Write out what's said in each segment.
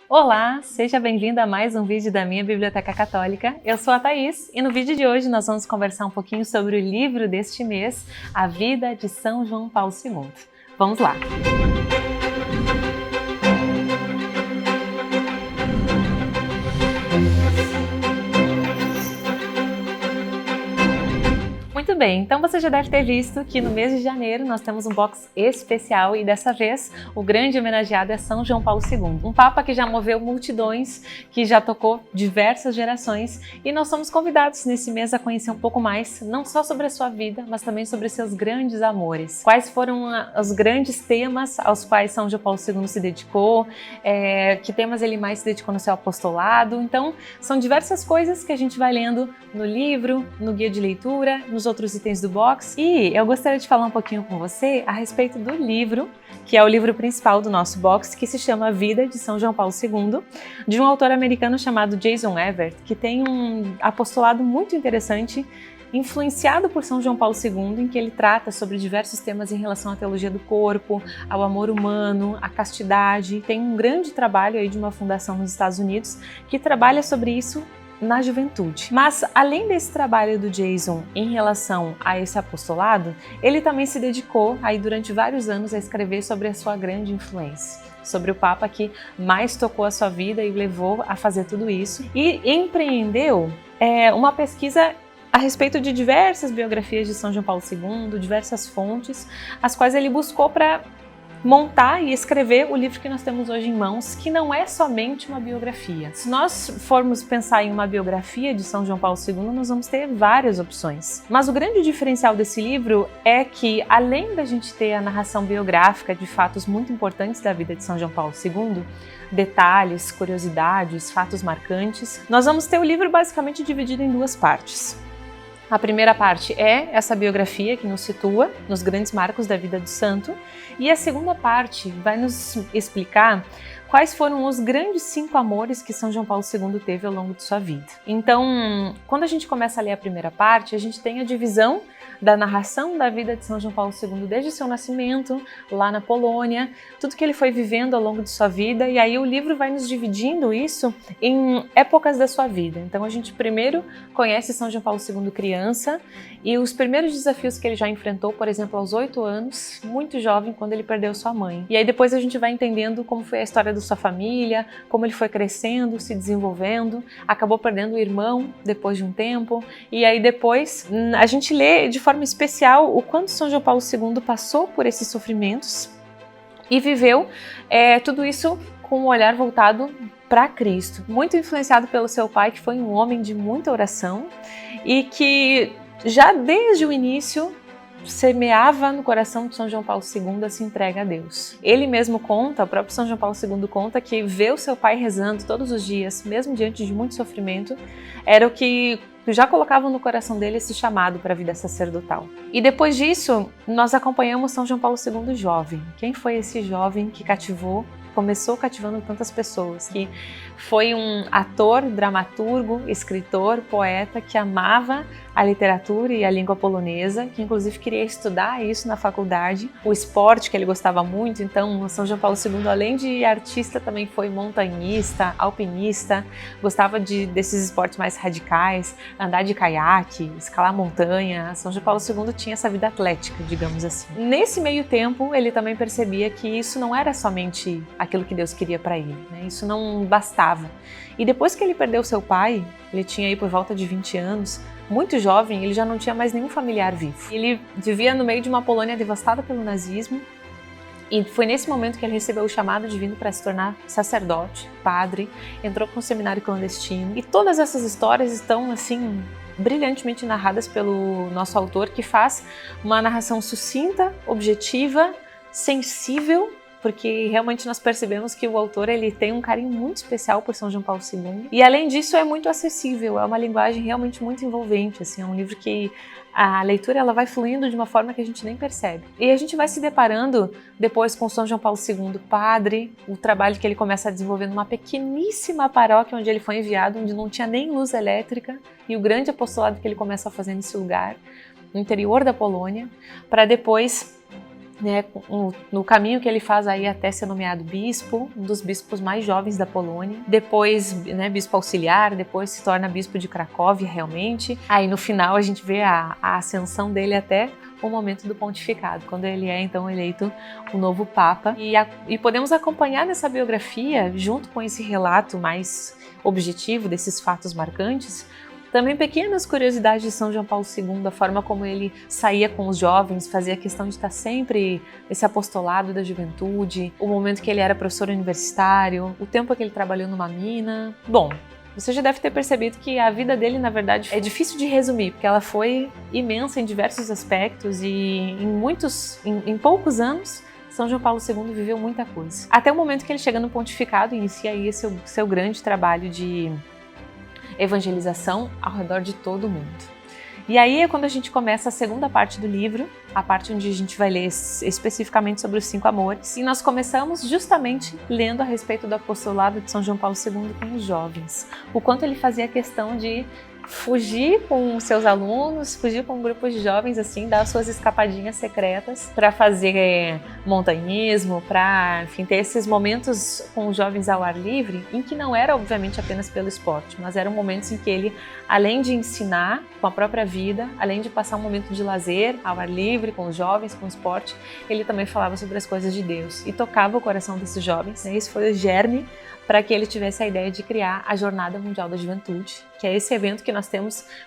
Olá, seja bem-vindo a mais um vídeo da minha Biblioteca Católica. Eu sou a Thaís e no vídeo de hoje nós vamos conversar um pouquinho sobre o livro deste mês, A Vida de São João Paulo II. Vamos lá! Muito bem, então você já deve ter visto que no mês de janeiro nós temos um box especial e dessa vez o grande homenageado é São João Paulo II, um papa que já moveu multidões, que já tocou diversas gerações e nós somos convidados nesse mês a conhecer um pouco mais, não só sobre a sua vida, mas também sobre seus grandes amores. Quais foram os grandes temas aos quais São João Paulo II se dedicou, que temas ele mais se dedicou no seu apostolado. Então são diversas coisas que a gente vai lendo no livro, no guia de leitura, nos outros itens do box. E eu gostaria de falar um pouquinho com você a respeito do livro, que é o livro principal do nosso box, que se chama A Vida de São João Paulo II, de um autor americano chamado Jason Evert, que tem um apostolado muito interessante, influenciado por São João Paulo II, em que ele trata sobre diversos temas em relação à teologia do corpo, ao amor humano, à castidade. Tem um grande trabalho aí de uma fundação nos Estados Unidos que trabalha sobre isso na juventude. Mas além desse trabalho do Jason em relação a esse apostolado, ele também se dedicou aí durante vários anos a escrever sobre a sua grande influência, sobre o Papa que mais tocou a sua vida e o levou a fazer tudo isso, e empreendeu uma pesquisa a respeito de diversas biografias de São João Paulo II, diversas fontes, as quais ele buscou para montar e escrever o livro que nós temos hoje em mãos, que não é somente uma biografia. Se nós formos pensar em uma biografia de São João Paulo II, nós vamos ter várias opções. Mas o grande diferencial desse livro é que, além da gente ter a narração biográfica de fatos muito importantes da vida de São João Paulo II, detalhes, curiosidades, fatos marcantes, nós vamos ter o livro basicamente dividido em duas partes. A primeira parte é essa biografia que nos situa nos grandes marcos da vida do santo, e a segunda parte vai nos explicar quais foram os grandes 5 amores que São João Paulo II teve ao longo de sua vida. Então, quando a gente começa a ler a primeira parte, a gente tem a divisão da narração da vida de São João Paulo II desde seu nascimento, lá na Polônia, tudo que ele foi vivendo ao longo de sua vida, e aí o livro vai nos dividindo isso em épocas da sua vida. Então a gente primeiro conhece São João Paulo II criança e os primeiros desafios que ele já enfrentou, por exemplo, aos 8 anos, muito jovem, quando ele perdeu sua mãe. E aí depois a gente vai entendendo como foi a história da sua família, como ele foi crescendo, se desenvolvendo, acabou perdendo o irmão depois de um tempo, e aí depois a gente lê de forma especial o quanto São João Paulo II passou por esses sofrimentos e viveu tudo isso com um olhar voltado para Cristo, muito influenciado pelo seu pai, que foi um homem de muita oração e que já desde o início semeava no coração de São João Paulo II a se entrega a Deus. Ele mesmo conta, o próprio São João Paulo II conta, que ver o seu pai rezando todos os dias, mesmo diante de muito sofrimento, era o que já colocavam no coração dele esse chamado para a vida sacerdotal. E depois disso, nós acompanhamos São João Paulo II jovem. Quem foi esse jovem que começou cativando tantas pessoas, que foi um ator, dramaturgo, escritor, poeta que amava a literatura e a língua polonesa, que inclusive queria estudar isso na faculdade, o esporte que ele gostava muito. Então São João Paulo II, além de artista, também foi montanhista, alpinista, gostava desses esportes mais radicais, andar de caiaque, escalar montanha. São João Paulo II tinha essa vida atlética, digamos assim. Nesse meio tempo, ele também percebia que isso não era somente aquilo que Deus queria para ele, né? Isso não bastava. E depois que ele perdeu seu pai, ele tinha aí por volta de 20 anos, muito jovem, ele já não tinha mais nenhum familiar vivo. Ele vivia no meio de uma Polônia devastada pelo nazismo, e foi nesse momento que ele recebeu o chamado divino para se tornar sacerdote, padre, entrou para um seminário clandestino. E todas essas histórias estão, assim, brilhantemente narradas pelo nosso autor, que faz uma narração sucinta, objetiva, sensível, porque realmente nós percebemos que o autor ele tem um carinho muito especial por São João Paulo II. E além disso é muito acessível, é uma linguagem realmente muito envolvente, assim, é um livro que a leitura ela vai fluindo de uma forma que a gente nem percebe. E a gente vai se deparando depois com São João Paulo II, padre, o trabalho que ele começa a desenvolver numa pequeníssima paróquia onde ele foi enviado, onde não tinha nem luz elétrica, e o grande apostolado que ele começa a fazer nesse lugar, no interior da Polônia, para depois né, no caminho que ele faz aí até ser nomeado bispo, um dos bispos mais jovens da Polônia, depois, né, bispo auxiliar, depois se torna bispo de Cracóvia realmente. Aí no final a gente vê a ascensão dele até o momento do pontificado, quando ele é então eleito o novo Papa. E podemos acompanhar nessa biografia, junto com esse relato mais objetivo desses fatos marcantes, também pequenas curiosidades de São João Paulo II, a forma como ele saía com os jovens, fazia questão de estar sempre esse apostolado da juventude, o momento que ele era professor universitário, o tempo que ele trabalhou numa mina. Bom, você já deve ter percebido que a vida dele, na verdade, é difícil de resumir, porque ela foi imensa em diversos aspectos e em poucos anos, São João Paulo II viveu muita coisa. Até o momento que ele chega no pontificado e inicia aí seu grande trabalho de evangelização ao redor de todo o mundo. E aí é quando a gente começa a segunda parte do livro, a parte onde a gente vai ler especificamente sobre os 5 amores. E nós começamos justamente lendo a respeito do apostolado de São João Paulo II com os jovens. O quanto ele fazia questão de fugir com seus alunos, fugir com grupos de jovens, assim, dar suas escapadinhas secretas para fazer montanhismo, para, enfim, ter esses momentos com os jovens ao ar livre, em que não era, obviamente, apenas pelo esporte, mas eram momentos em que ele, além de ensinar com a própria vida, além de passar um momento de lazer ao ar livre com os jovens, com o esporte, ele também falava sobre as coisas de Deus e tocava o coração desses jovens. Esse foi o germe para que ele tivesse a ideia de criar a Jornada Mundial da Juventude, que é esse evento que nós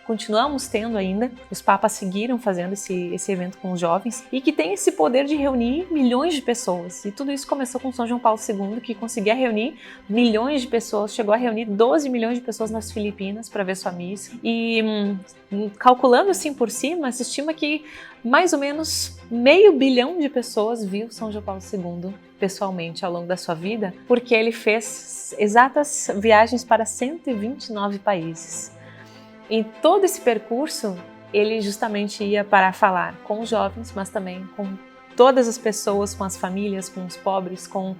continuamos tendo ainda, os papas seguiram fazendo esse evento com os jovens, e que tem esse poder de reunir milhões de pessoas. E tudo isso começou com São João Paulo II, que conseguia reunir milhões de pessoas, chegou a reunir 12 milhões de pessoas nas Filipinas para ver sua missa. E calculando assim por cima, se estima que mais ou menos 500 milhões de pessoas viu São João Paulo II pessoalmente ao longo da sua vida, porque ele fez exatas viagens para 129 países. Em todo esse percurso, ele justamente ia para falar com os jovens, mas também com todas as pessoas, com as famílias, com os pobres, com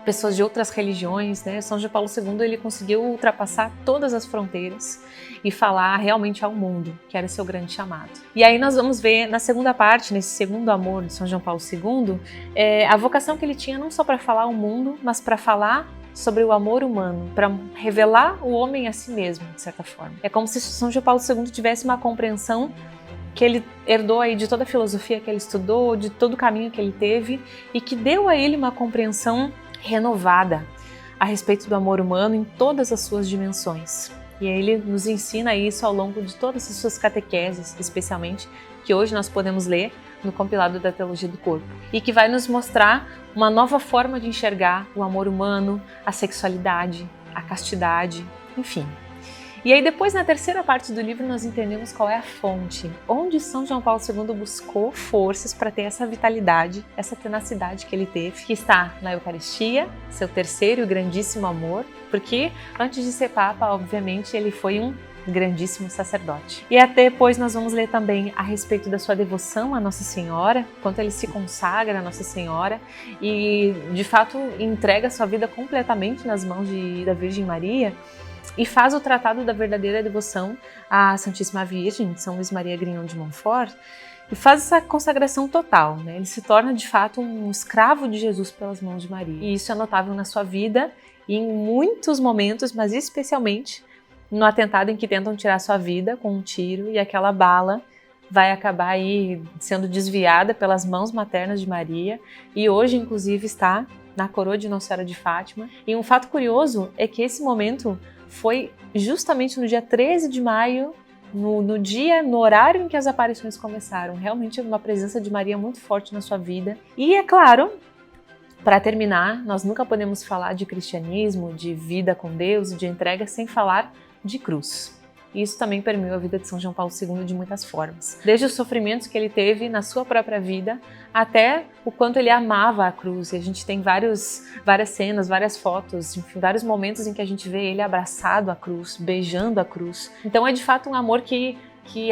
pessoas de outras religiões, né? São João Paulo II ele conseguiu ultrapassar todas as fronteiras e falar realmente ao mundo, que era seu grande chamado. E aí nós vamos ver na segunda parte, nesse segundo amor de São João Paulo II, a vocação que ele tinha não só para falar ao mundo, mas para falar sobre o amor humano, para revelar o homem a si mesmo, de certa forma. É como se São João Paulo II tivesse uma compreensão que ele herdou aí de toda a filosofia que ele estudou, de todo o caminho que ele teve, e que deu a ele uma compreensão renovada a respeito do amor humano em todas as suas dimensões. E ele nos ensina isso ao longo de todas as suas catequeses, especialmente, que hoje nós podemos ler no compilado da Teologia do Corpo, e que vai nos mostrar uma nova forma de enxergar o amor humano, a sexualidade, a castidade, enfim. E aí depois, na terceira parte do livro, nós entendemos qual é a fonte, onde São João Paulo II buscou forças para ter essa vitalidade, essa tenacidade que ele teve, que está na Eucaristia, seu terceiro e grandíssimo amor, porque antes de ser Papa, obviamente, ele foi um grandíssimo sacerdote. E até depois nós vamos ler também a respeito da sua devoção à Nossa Senhora, quanto ele se consagra a Nossa Senhora e, de fato, entrega sua vida completamente nas mãos da Virgem Maria, e faz o tratado da verdadeira devoção à Santíssima Virgem, de São Luís Maria Grignon de Montfort, e faz essa consagração total, né? Ele se torna de fato um escravo de Jesus pelas mãos de Maria. E isso é notável na sua vida e em muitos momentos, mas especialmente no atentado em que tentam tirar sua vida com um tiro e aquela bala vai acabar aí sendo desviada pelas mãos maternas de Maria e hoje inclusive está na coroa de Nossa Senhora de Fátima. E um fato curioso é que esse momento foi justamente no dia 13 de maio, no horário em que as aparições começaram. Realmente uma presença de Maria muito forte na sua vida. E é claro, para terminar, nós nunca podemos falar de cristianismo, de vida com Deus e de entrega sem falar de cruz. E isso também permeou a vida de São João Paulo II de muitas formas. Desde os sofrimentos que ele teve na sua própria vida, até o quanto ele amava a cruz. E a gente tem várias cenas, várias fotos, enfim, vários momentos em que a gente vê ele abraçado à cruz, beijando a cruz. Então é de fato um amor que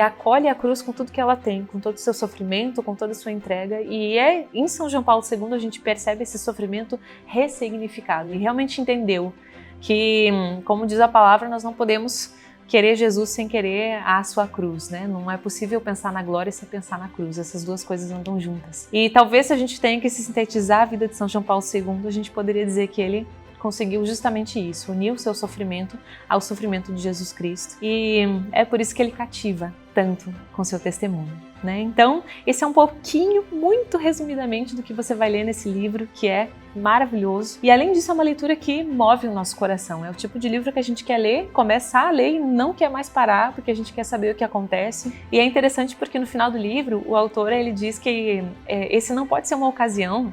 acolhe a cruz com tudo que ela tem, com todo o seu sofrimento, com toda a sua entrega. E em São João Paulo II a gente percebe esse sofrimento ressignificado e realmente entendeu que, como diz a palavra, nós não podemos querer Jesus sem querer a sua cruz, né? Não é possível pensar na glória sem pensar na cruz. Essas duas coisas andam juntas. E talvez se a gente tenha que sintetizar a vida de São João Paulo II, a gente poderia dizer que ele conseguiu justamente isso, unir o seu sofrimento ao sofrimento de Jesus Cristo. E é por isso que ele cativa tanto com seu testemunho, né? Então, esse é um pouquinho, muito resumidamente, do que você vai ler nesse livro, que é maravilhoso. E além disso, é uma leitura que move o nosso coração. É o tipo de livro que a gente quer ler, começar a ler e não quer mais parar, porque a gente quer saber o que acontece. E é interessante porque no final do livro, o autor ele diz que essa não pode ser uma ocasião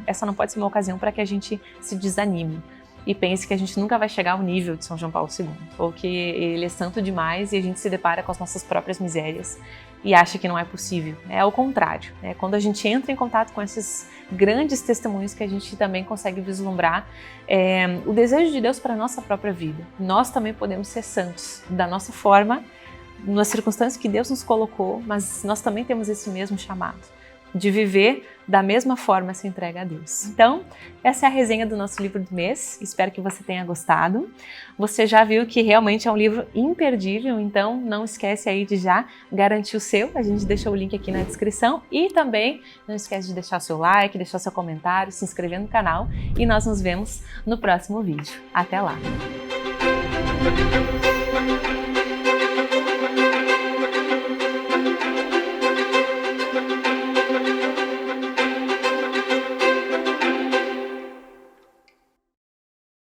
para que a gente se desanime e pense que a gente nunca vai chegar ao nível de São João Paulo II, ou que ele é santo demais e a gente se depara com as nossas próprias misérias e acha que não é possível. É ao contrário, né? Quando a gente entra em contato com esses grandes testemunhos que a gente também consegue vislumbrar o desejo de Deus para a nossa própria vida. Nós também podemos ser santos da nossa forma, nas circunstâncias que Deus nos colocou, mas nós também temos esse mesmo chamado de viver da mesma forma essa entrega a Deus. Então, essa é a resenha do nosso livro do mês. Espero que você tenha gostado. Você já viu que realmente é um livro imperdível, então não esquece aí de já garantir o seu. A gente deixou o link aqui na descrição e também não esquece de deixar seu like, deixar seu comentário, se inscrever no canal e nós nos vemos no próximo vídeo. Até lá!